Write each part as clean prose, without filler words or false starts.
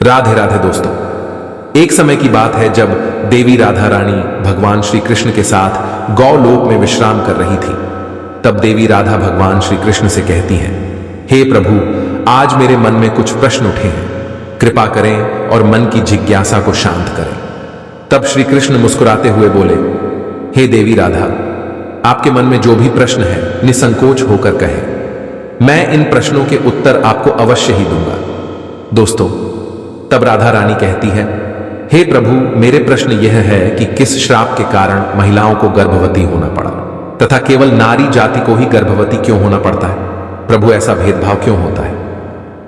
राधे राधे दोस्तों। एक समय की बात है जब देवी राधा रानी भगवान श्री कृष्ण के साथ गौलोक में विश्राम कर रही थी। तब देवी राधा भगवान श्री कृष्ण से कहती हैं, हे प्रभु, आज मेरे मन में कुछ प्रश्न उठे हैं, कृपा करें और मन की जिज्ञासा को शांत करें। तब श्री कृष्ण मुस्कुराते हुए बोले, हे देवी राधा, आपके मन में जो भी प्रश्न है निसंकोच होकर कहें, मैं इन प्रश्नों के उत्तर आपको अवश्य ही दूंगा। दोस्तों, तब राधा रानी कहती है, हे प्रभु, मेरे प्रश्न यह है कि किस श्राप के कारण महिलाओं को गर्भवती होना पड़ा तथा केवल नारी जाति को ही गर्भवती क्यों होना पड़ता है? प्रभु, ऐसा भेदभाव क्यों होता है?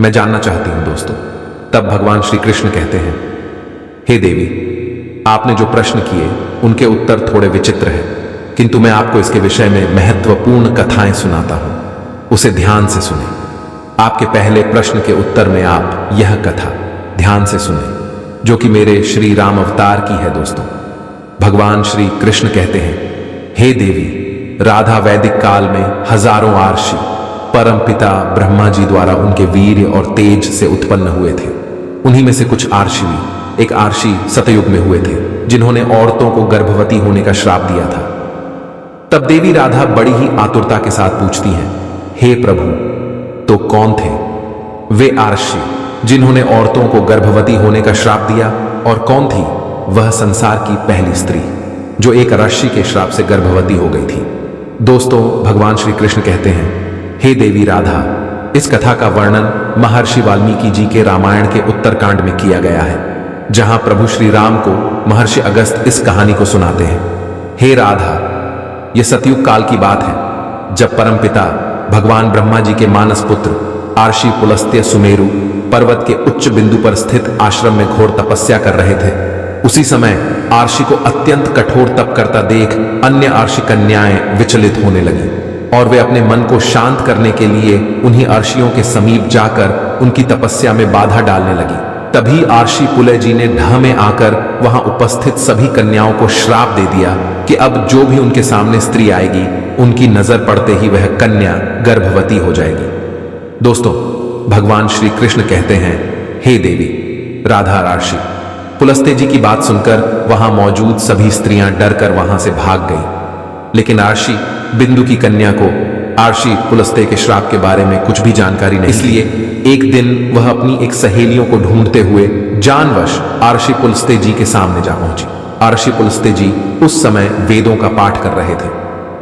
मैं जानना चाहती हूं दोस्तों। तब भगवान श्री कृष्ण कहते हैं, हे देवी, आपने जो प्रश्न किए उनके उत्तर थोड़े विचित्र हैं, किंतु मैं आपको इसके विषय में महत्वपूर्ण कथाएं सुनाता हूं, उसे ध्यान से सुने। आपके पहले प्रश्न के उत्तर में आप यह कथा ध्यान से सुने, जो कि मेरे श्री राम अवतार की है। दोस्तों, भगवान श्री कृष्ण कहते हैं, हे देवी राधा, वैदिक काल में हजारों आर्षि परम पिता ब्रह्मा जी द्वारा उनके वीर्य और तेज से उत्पन्न हुए थे। उन्हीं में से कुछ आर्षि भी एक आर्षि सतयुग में हुए थे, जिन्होंने औरतों को गर्भवती होने का श्राप दिया था। तब देवी राधा बड़ी ही आतुरता के साथ पूछती हैं, हे प्रभु, तो कौन थे वे आर्षि जिन्होंने औरतों को गर्भवती होने का श्राप दिया, और कौन थी वह संसार की पहली स्त्री जो एक ऋषि के श्राप से गर्भवती हो गई थी? दोस्तों, भगवान श्री कृष्ण कहते हैं, हे देवी राधा, इस कथा का वर्णन महर्षि वाल्मीकि जी के रामायण के उत्तरकांड में किया गया है, जहां प्रभु श्री राम को महर्षि अगस्त इस कहानी को सुनाते हैं। हे राधा, यह सतयुग काल की बात है, जब परमपिता भगवान ब्रह्मा जी के मानस पुत्र आर्षि पुलस्त्य सुमेरु पर्वत के उच्च बिंदु पर स्थित आश्रम में घोर तपस्या कर रहे थे। उसी समय आर्षि को अत्यंत कठोर तप करता देख अन्य आर्षि कन्याएं विचलित होने लगी, और वे अपने मन को शांत करने के लिए उन्हीं आर्षियों के समीप जाकर उनकी तपस्या में बाधा डालने लगी। तभी आर्षि पुलय जी ने ढह में आकर वहां उपस्थित सभी कन्याओं को श्राप दे दिया कि अब जो भी उनके सामने स्त्री आएगी, उनकी नजर पड़ते ही वह कन्या गर्भवती हो जाएगी। दोस्तों, भगवान श्री कृष्ण कहते हैं, हे देवी राधा, आर्षि पुलस्त्य जी की बात सुनकर वहां मौजूद सभी स्त्रियां डरकर वहां से भाग गई, लेकिन आर्षि बिंदु की कन्या को आर्षि पुलस्त्य के श्राप के बारे में कुछ भी जानकारी नहीं। इसलिए एक दिन वह अपनी एक सहेलियों को ढूंढते हुए जानवश आर्षि पुलस्त्य जी के सामने जा पहुंची। आर्षि पुलस्त्य जी उस समय वेदों का पाठ कर रहे थे।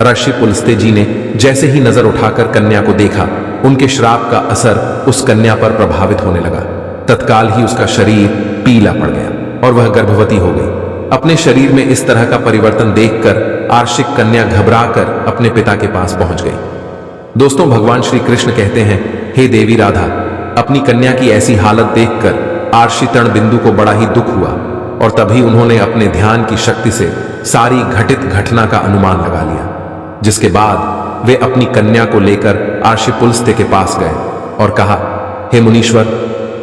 ऋषि पुलस्त्य जी ने जैसे ही नजर उठाकर कन्या को देखा, उनके श्राप का असर उस कन्या पर प्रभावित होने लगा। तत्काल ही उसका शरीर पीला पड़ गया और वह गर्भवती हो गई। अपने शरीर में इस तरह का परिवर्तन देखकर आर्षिक कन्या घबराकर अपने पिता के पास पहुंच गई। दोस्तों, भगवान श्री कृष्ण कहते हैं, हे देवी राधा, अपनी कन्या की ऐसी हालत देखकर आर्षि तृण बिंदु को बड़ा ही दुख हुआ, और तभी उन्होंने अपने ध्यान की शक्ति से सारी घटित घटना का अनुमान लगा लिया। जिसके बाद वे अपनी कन्या को लेकर आर्षि पुलस्त्य के पास गए और कहा, हे मुनीश्वर,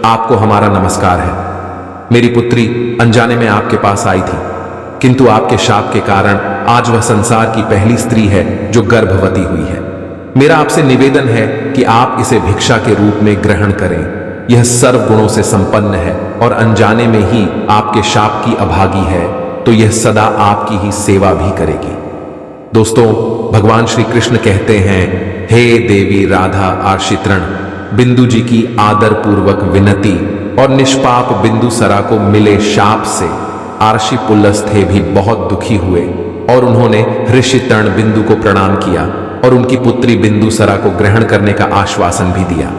आपको हमारा नमस्कार है। मेरी पुत्री अनजाने में आपके पास आई थी, किंतु आपके शाप के कारण आज वह संसार की पहली स्त्री है जो गर्भवती हुई है। मेरा आपसे निवेदन है कि आप इसे भिक्षा के रूप में ग्रहण करें। यह सर्व गुणों से संपन्न है और अनजाने में ही आपके शाप की अभागी है, तो यह सदा आपकी ही सेवा भी करेगी। दोस्तों, भगवान श्री कृष्ण कहते हैं, हे देवी राधा, आर्षि तृण बिंदु जी की आदर पूर्वक विनती और निष्पाप बिंदुसरा को मिले शाप से आर्षि पुलस्त्य भी बहुत दुखी हुए, और उन्होंने ऋषि तृण बिंदु को प्रणाम किया और उनकी पुत्री बिंदुसरा को ग्रहण करने का आश्वासन भी दिया।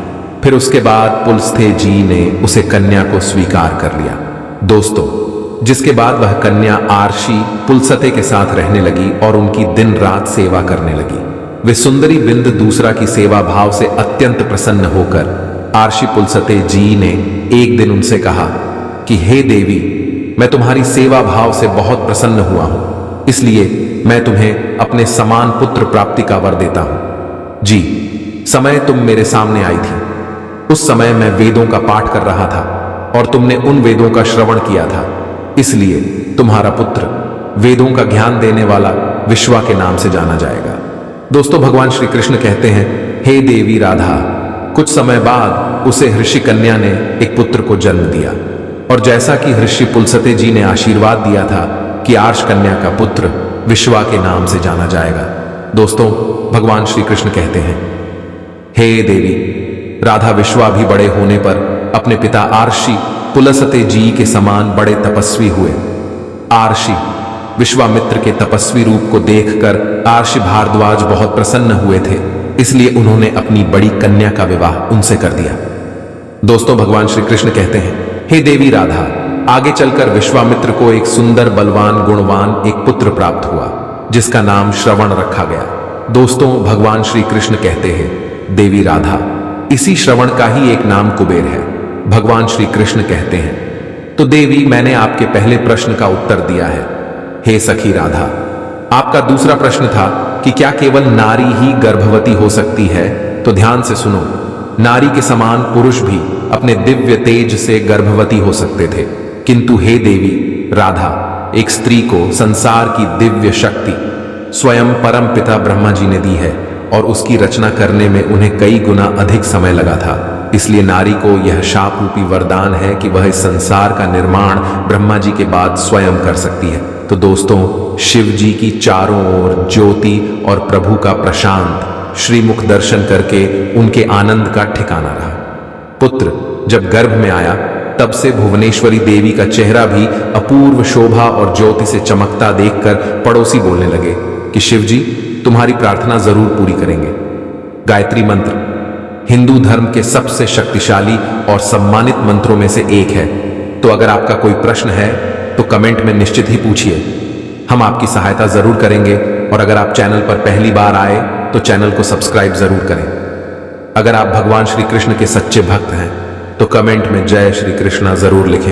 फिर उसके बाद पुलस्त्य जी ने उसे कन्या को स्वीकार कर लिया। दोस्तों, जिसके बाद वह कन्या आर्षि पुलस्त्य के साथ रहने लगी और उनकी दिन रात सेवा करने लगी। वे सुंदरी बिंद दूसरा की सेवा भाव से अत्यंत प्रसन्न होकर आर्षि पुलस्त्य जी ने एक दिन उनसे कहा कि हे देवी, मैं तुम्हारी सेवा भाव से बहुत प्रसन्न हुआ हूं, इसलिए मैं तुम्हें अपने समान पुत्र प्राप्ति का वर देता हूं। जी, समय तुम मेरे सामने आई थी, उस समय मैं वेदों का पाठ कर रहा था और तुमने उन वेदों का श्रवण किया था, इसलिए तुम्हारा पुत्र वेदों का ज्ञान देने वाला विश्वा के नाम से जाना जाएगा। दोस्तों, भगवान श्री कृष्ण कहते हैं, हे देवी राधा, कुछ समय बाद उसे ऋषि कन्या ने एक पुत्र को जन्म दिया। और जैसा कि ऋषि पुलस्त्य जी ने आशीर्वाद दिया था कि आर्ष कन्या का पुत्र विश्वा के नाम से जाना जाएगा। दोस्तों, भगवान श्री कृष्ण कहते हैं, हे देवी, राधा विश्वा भी बड़े होने पर अपने पिता आर्षि पुलस्त्य जी के समान बड़े तपस्वी हुए। आर्षि विश्वामित्र के तपस्वी रूप को देखकर आर्षि भारद्वाज बहुत प्रसन्न हुए थे, इसलिए उन्होंने अपनी बड़ी कन्या का विवाह उनसे कर दिया। दोस्तों, भगवान श्री कृष्ण कहते हैं, हे देवी राधा, आगे चलकर विश्वामित्र को एक सुंदर, बलवान, गुणवान एक पुत्र प्राप्त हुआ जिसका नाम श्रवण रखा गया। दोस्तों, भगवान श्री कृष्ण कहते हैं, देवी राधा, इसी श्रवण का ही एक नाम कुबेर है। भगवान श्री कृष्ण कहते हैं, तो देवी, मैंने आपके पहले प्रश्न का उत्तर दिया है। हे सखी राधा, आपका दूसरा प्रश्न था कि क्या केवल नारी ही गर्भवती हो सकती है? तो ध्यान से सुनो, नारी के समान पुरुष भी अपने दिव्य तेज से गर्भवती हो सकते थे, किंतु हे देवी राधा, एक स्त्री को संसार की दिव्य शक्ति स्वयं परम पिता ब्रह्मा जी ने दी है और उसकी रचना करने में उन्हें कई गुना अधिक समय लगा था। इसलिए नारी को यह शाप रूपी वरदान है कि वह इस संसार का निर्माण ब्रह्मा जी के बाद स्वयं कर सकती है। तो दोस्तों, शिव जी की चारों ओर ज्योति और प्रभु का प्रशांत श्रीमुख दर्शन करके उनके आनंद का ठिकाना रहा। पुत्र जब गर्भ में आया, तब से भुवनेश्वरी देवी का चेहरा भी अपूर्व शोभा और ज्योति से चमकता देखकर पड़ोसी बोलने लगे कि शिव जी तुम्हारी प्रार्थना जरूर पूरी करेंगे। गायत्री मंत्र हिंदू धर्म के सबसे शक्तिशाली और सम्मानित मंत्रों में से एक है। तो अगर आपका कोई प्रश्न है तो कमेंट में निश्चित ही पूछिए, हम आपकी सहायता जरूर करेंगे। और अगर आप चैनल पर पहली बार आए तो चैनल को सब्सक्राइब जरूर करें। अगर आप भगवान श्री कृष्ण के सच्चे भक्त हैं तो कमेंट में जय श्री कृष्णा जरूर लिखें।